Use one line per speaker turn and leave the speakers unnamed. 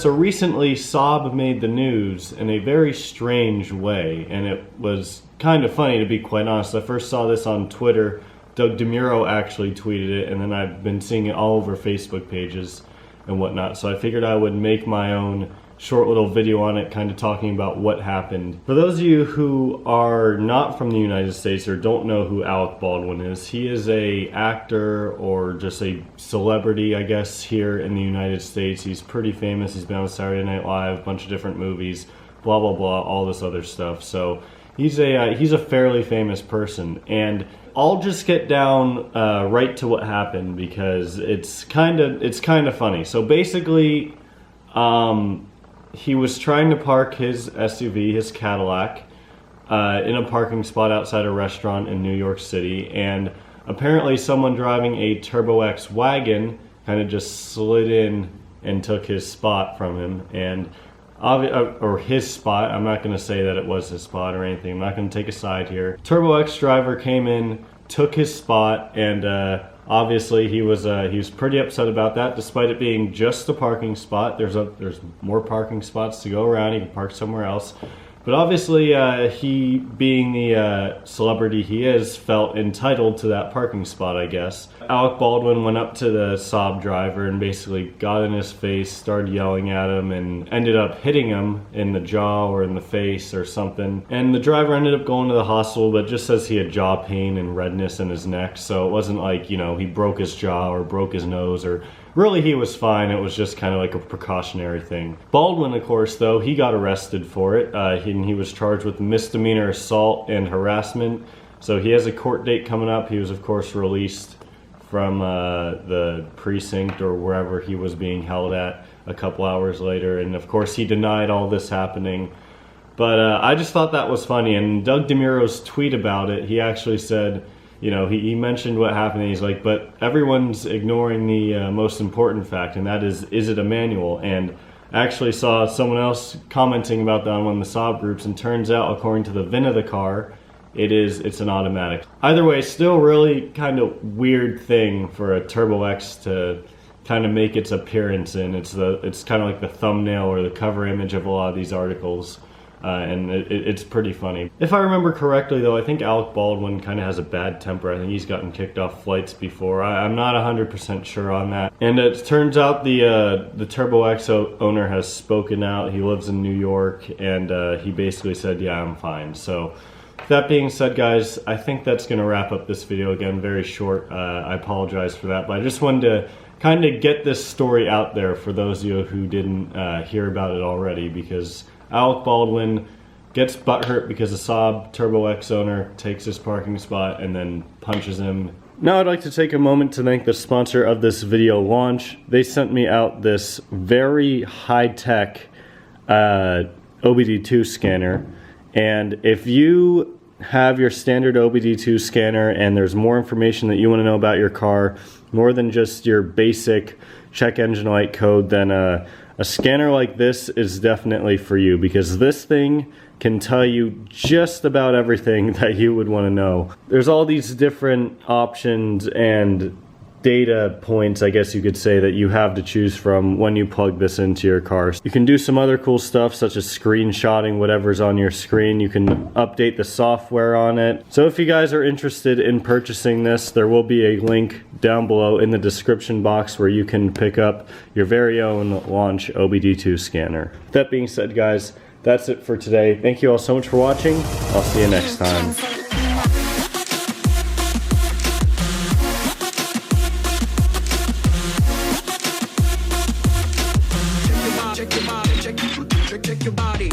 So recently Saab made the news in a very strange way, and it was kind of funny, to be quite honest. I first saw this on Twitter. Doug DeMuro actually tweeted it, and then I've been seeing it all over Facebook pages and whatnot. So I figured I would make my own short little video on it, kind of talking about what happened. For those of you who are not from the United States or don't know who Alec Baldwin is, he is a actor or just a celebrity, I guess, here in the United States. He's pretty famous. He's been on Saturday Night Live, a bunch of different movies, blah blah blah, all this other stuff. So he's a fairly famous person, and I'll just get down right to what happened because it's kind of funny. So basically, he was trying to park his SUV, his Cadillac, in a parking spot outside a restaurant in New York City, and apparently someone driving a Turbo X wagon kind of just slid in and took his spot from him, and or his spot. I'm not going to say that it was his spot or anything. I'm not going to take a side here. Turbo X driver came in, took his spot, and obviously he was pretty upset about that, despite it being just a parking spot. There's more parking spots to go around. He can park somewhere else. But obviously he, being the celebrity he is, felt entitled to that parking spot, I guess. Alec Baldwin went up to the Saab driver and basically got in his face, started yelling at him, and ended up hitting him in the jaw or in the face or something. And the driver ended up going to the hospital, but just says he had jaw pain and redness in his neck. So it wasn't like, you know, he broke his jaw or broke his nose, or really he was fine. It was just kind of like a precautionary thing. Baldwin, of course, though, he got arrested for it. He was charged with misdemeanor assault and harassment. So he has a court date coming up. He was, of course, released from the precinct or wherever he was being held at a couple hours later. And of course he denied all this happening. But I just thought that was funny. And Doug DeMuro's tweet about it, he actually said, you know, he mentioned what happened, and he's like, but everyone's ignoring the most important fact, and that is it a manual? And I actually saw someone else commenting about that on one of the Saab groups, and turns out, according to the VIN of the car, it's an automatic. Either way, still really kind of weird thing for a Turbo X to kind of make its appearance in. It's kind of like the thumbnail or the cover image of a lot of these articles. And it's pretty funny. If I remember correctly, though, I think Alec Baldwin kind of has a bad temper. I think he's gotten kicked off flights before. I'm not 100% sure on that. And it turns out the Turbo X owner has spoken out. He lives in New York, and he basically said, yeah, I'm fine. So that being said, guys, I think that's going to wrap up this video. Again, very short. I apologize for that, but I just wanted to kind of get this story out there for those of you who didn't hear about it already, because Alec Baldwin gets butthurt because a Saab Turbo X owner takes his parking spot and then punches him. Now I'd like to take a moment to thank the sponsor of this video launch. They sent me out this very high-tech OBD2 scanner, and if you have your standard OBD2 scanner and there's more information that you want to know about your car, more than just your basic check engine light code, then a scanner like this is definitely for you, because this thing can tell you just about everything that you would want to know. There's all these different options and data points, I guess you could say, that you have to choose from when you plug this into your car. You can do some other cool stuff such as screenshotting whatever's on your screen. You can update the software on it. So if you guys are interested in purchasing this, there will be a link down below in the description box where you can pick up your very own launch OBD2 scanner. That being said, guys, that's it for today. Thank you all so much for watching. I'll see you next time.
Check your body.